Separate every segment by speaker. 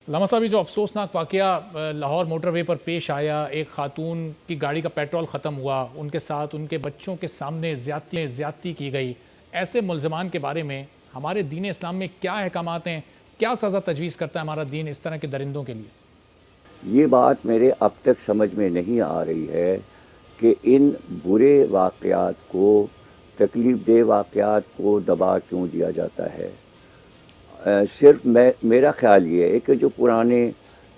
Speaker 1: लामा साहब, जो अफसोसनाक वाक़या लाहौर मोटर वे पर पेश आया, एक खातून की गाड़ी का पेट्रोल ख़त्म हुआ, उनके साथ उनके बच्चों के सामने ज़्यादती की गई, ऐसे मुल्ज़मान के बारे में हमारे दीन इस्लाम में क्या अहकामात हैं, क्या सज़ा तजवीज़ करता है हमारा दीन इस तरह के दरिंदों के लिए?
Speaker 2: ये बात मेरे अब तक समझ में नहीं आ रही है कि इन बुरे वाक़यात को, तकलीफ़ दह वाक़यात को दबा क्यों दिया जाता है। सिर्फ मेरा ख़्याल ये है कि जो पुराने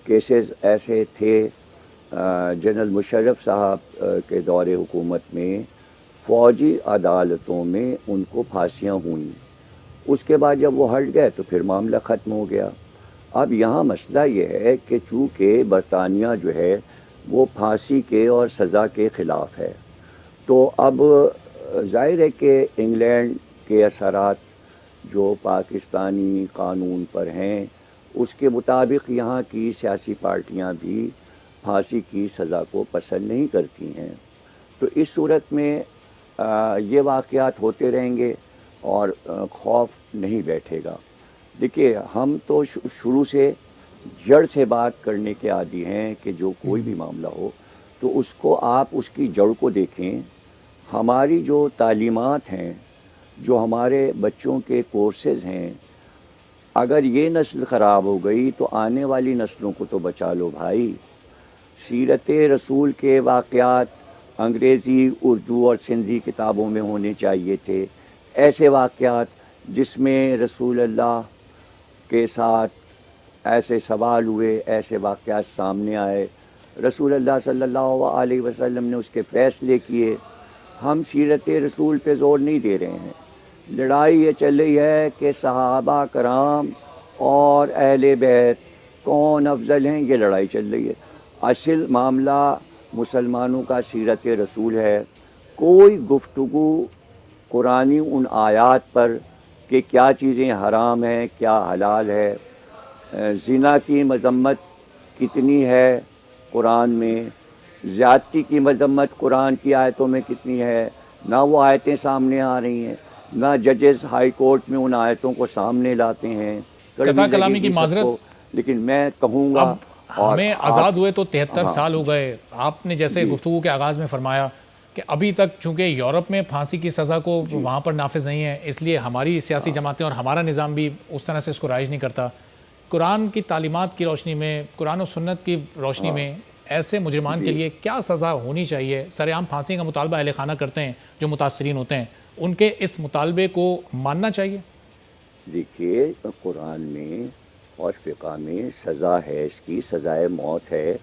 Speaker 2: केसेस ऐसे थे, जनरल मुशर्रफ साहब के दौरे हुकूमत में फ़ौजी अदालतों में उनको फांसियाँ हुई, उसके बाद जब वो हट गए तो फिर मामला ख़त्म हो गया। अब यहाँ मसला ये है कि चूँकि बरतानिया जो है वो फांसी के और सज़ा के ख़िलाफ़ है, तो अब ज़ाहिर है कि इंग्लैंड के असरात जो पाकिस्तानी कानून पर हैं उसके मुताबिक यहाँ की सियासी पार्टियाँ भी फांसी की सज़ा को पसंद नहीं करती हैं। तो इस सूरत में ये वाक़यात होते रहेंगे और खौफ नहीं बैठेगा। देखिए, हम तो शुरू से जड़ से बात करने के आदी हैं कि जो कोई भी मामला हो तो उसको आप उसकी जड़ को देखें। हमारी जो तालीमात हैं, जो हमारे बच्चों के कोर्सेज़ हैं, अगर ये नस्ल ख़राब हो गई तो आने वाली नस्लों को तो बचा लो भाई। सीरत रसूल के वाक़यात अंग्रेज़ी, उर्दू और सिंधी किताबों में होने चाहिए थे। ऐसे वाक़यात जिसमें रसूल अल्लाह के साथ ऐसे सवाल हुए, ऐसे वाक़यात सामने आए, रसूल अल्लाह सल्लल्लाहु अलैहि वसल्लम ने उसके फ़ैसले किए। हम सीरत रसूल पे ज़ोर नहीं दे रहे हैं। लड़ाई ये चल रही है कि सहाबा कराम और अहले बैत कौन अफजल हैं, ये लड़ाई चल रही है। असल मामला मुसलमानों का सीरत रसूल है। कोई गुफ्तगू कुरानी उन आयात पर कि क्या चीज़ें हराम हैं, क्या हलाल है, ज़िना की मज़म्मत कितनी है कुरान में, ज़्यादती की मज़म्मत कुरान की आयतों में कितनी है, ना वो आयतें सामने आ रही हैं, ना जजेस हाई कोर्ट में उन आयतों को सामने लाते हैं।
Speaker 1: कता कलामी की माजरत,
Speaker 2: लेकिन मैं कहूँगा,
Speaker 1: अब हमें आज़ाद हुए तो 73 साल हो गए। आपने जैसे गुफ्तगू के आगाज़ में फरमाया कि अभी तक चूँकि यूरोप में फांसी की सज़ा को वहाँ पर नाफिज नहीं है, इसलिए हमारी सियासी जमातें और हमारा निज़ाम भी उस तरह से इसको राइज नहीं करता। कुरान की तालीमात की रोशनी में, कुरान और सुन्नत की रोशनी में ऐसे मुजरिमान के लिए क्या सज़ा होनी चाहिए? सरेआम फांसी का मुतालबा अहले खाना करते हैं जो मुतासरीन होते हैं, उनके इस मुतालबे को मानना चाहिए?
Speaker 2: देखिए, कुरान में और फ़िक़ा में सज़ा है, इसकी सज़ाए मौत है।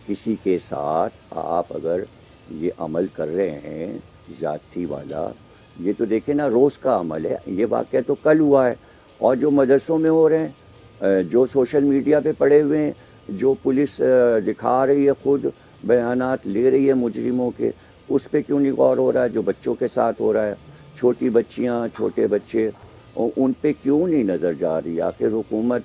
Speaker 2: किसी के साथ आप अगर ये अमल कर रहे हैं ज़्यादती वाला, ये तो देखें ना, रोज़ का अमल है। ये वाक़या तो कल हुआ है, और जो मदरसों में हो रहे हैं, जो सोशल मीडिया पे पड़े हुए हैं, जो पुलिस दिखा रही है, ख़ुद बयानात ले रही है मुजरिमों के, उस पे क्यों नहीं गौर हो रहा है? जो बच्चों के साथ हो रहा है, छोटी बच्चियाँ, छोटे बच्चे, उन पे क्यों नहीं नज़र जा रही? आखिर हुकूमत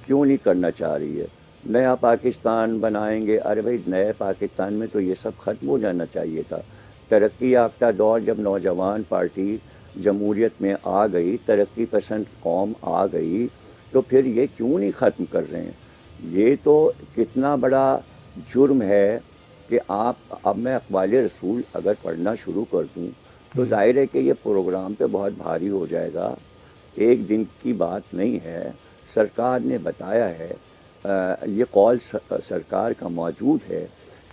Speaker 2: क्यों नहीं करना चाह रही है? नया पाकिस्तान बनाएंगे, अरे भाई, नए पाकिस्तान में तो ये सब ख़त्म हो जाना चाहिए था। तरक्की याफ्ता दौर जब नौजवान पार्टी जमहूरियत में आ गई, तरक्की पसंद कौम आ गई, तो फिर ये क्यों नहीं ख़त्म कर रहे हैं? ये तो कितना बड़ा जुर्म है कि आप, अब मैं अक़वाल रसूल अगर पढ़ना शुरू कर दूँ तो ज़ाहिर है कि ये प्रोग्राम पे बहुत भारी हो जाएगा। एक दिन की बात नहीं है, सरकार ने बताया है, ये कौल सरकार का मौजूद है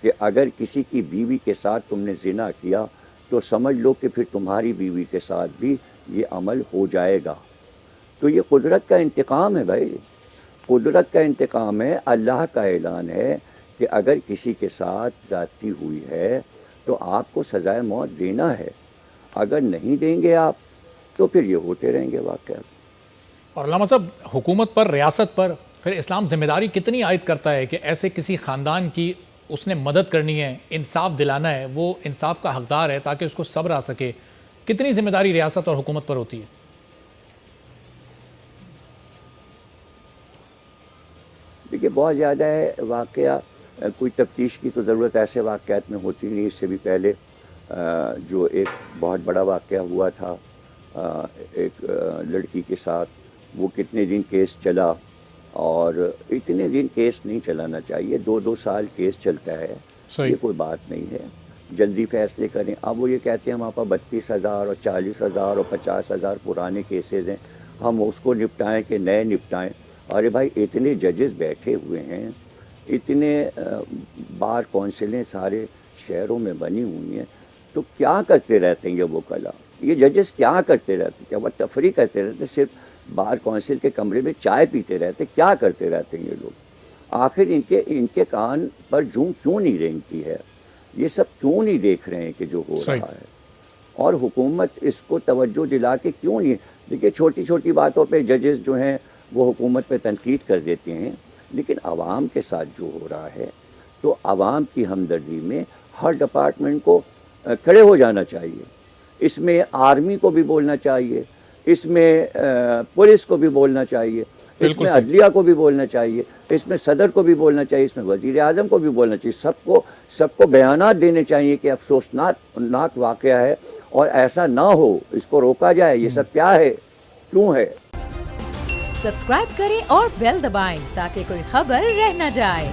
Speaker 2: कि अगर किसी की बीवी के साथ तुमने ज़िना किया तो समझ लो कि फिर तुम्हारी बीवी के साथ भी ये अमल हो जाएगा। तो ये कुदरत का इंतकाम है भाई, कुदरत का इंतकाम है। अल्लाह का ऐलान है कि अगर किसी के साथ ज़्यादती हुई है तो आपको सज़ाए मौत देना है। अगर नहीं देंगे आप तो फिर ये होते रहेंगे वाक़यात।
Speaker 1: और अल्लामा साहब, हुकूमत पर, रियासत पर फिर इस्लाम ज़िम्मेदारी कितनी आयद करता है कि ऐसे किसी ख़ानदान की उसने मदद करनी है, इंसाफ दिलाना है, वो इंसाफ का हकदार है ताकि उसको सब्र आ सके? कितनी ज़िम्मेदारी रियासत और हुकूमत पर होती है?
Speaker 2: देखिए, बहुत ज़्यादा है वाक़या, कोई तफ्तीश की तो ज़रूरत ऐसे वाक़यात में होती नहीं। इससे भी पहले जो एक बहुत बड़ा वाक़या हुआ था एक लड़की के साथ, वो कितने दिन केस चला اور اتنے دن کیس نہیں چلانا چاہیے، 2-2 سال کیس چلتا ہے، یہ کوئی بات نہیں ہے، جلدی فیصلے کریں۔ اب وہ یہ کہتے ہیں ہمارے پاس 32,000 اور 40,000 اور 50,000 پرانے کیسز ہیں، ہم اس کو نپٹائیں کہ نئے نپٹائیں۔ ارے بھائی اتنے ججز بیٹھے ہوئے ہیں، اتنے بار کونسلیں سارے شہروں میں بنی ہوئی ہیں، تو کیا کرتے رہتے ہیں یہ وکلا؟ یہ ججز کیا کرتے رہتے ہیں؟ کیا وہ تفریح کرتے رہتے ہیں؟ صرف بار کونسل کے کمرے میں چائے پیتے رہتے؟ کیا کرتے رہتے ہیں یہ لوگ؟ آخر ان کے کان پر جوں کیوں نہیں رینگتی ہے؟ یہ سب کیوں نہیں دیکھ رہے ہیں کہ جو ہو رہا ہے؟ اور حکومت اس کو توجہ دلا کے کیوں نہیں؟ دیکھیے چھوٹی چھوٹی باتوں پہ ججز جو ہیں وہ حکومت پہ تنقید کر دیتے ہیں، لیکن عوام کے ساتھ جو ہو رہا ہے تو عوام کی ہمدردی میں ہر ڈپارٹمنٹ کو کھڑے ہو جانا چاہیے۔ اس میں آرمی کو بھی بولنا چاہیے، اس میں پولیس کو بھی بولنا چاہیے، اس میں عدلیہ کو بھی بولنا چاہیے، اس میں صدر کو بھی بولنا چاہیے، اس میں وزیر اعظم کو بھی بولنا چاہیے، سب کو بیانات دینے چاہیے کہ افسوسناک واقعہ ہے اور ایسا نہ ہو، اس کو روکا جائے۔ یہ سب کیا ہے، کیوں ہے؟
Speaker 3: سبسکرائب کریں اور بیل دبائیں تاکہ کوئی خبر رہ نہ جائے۔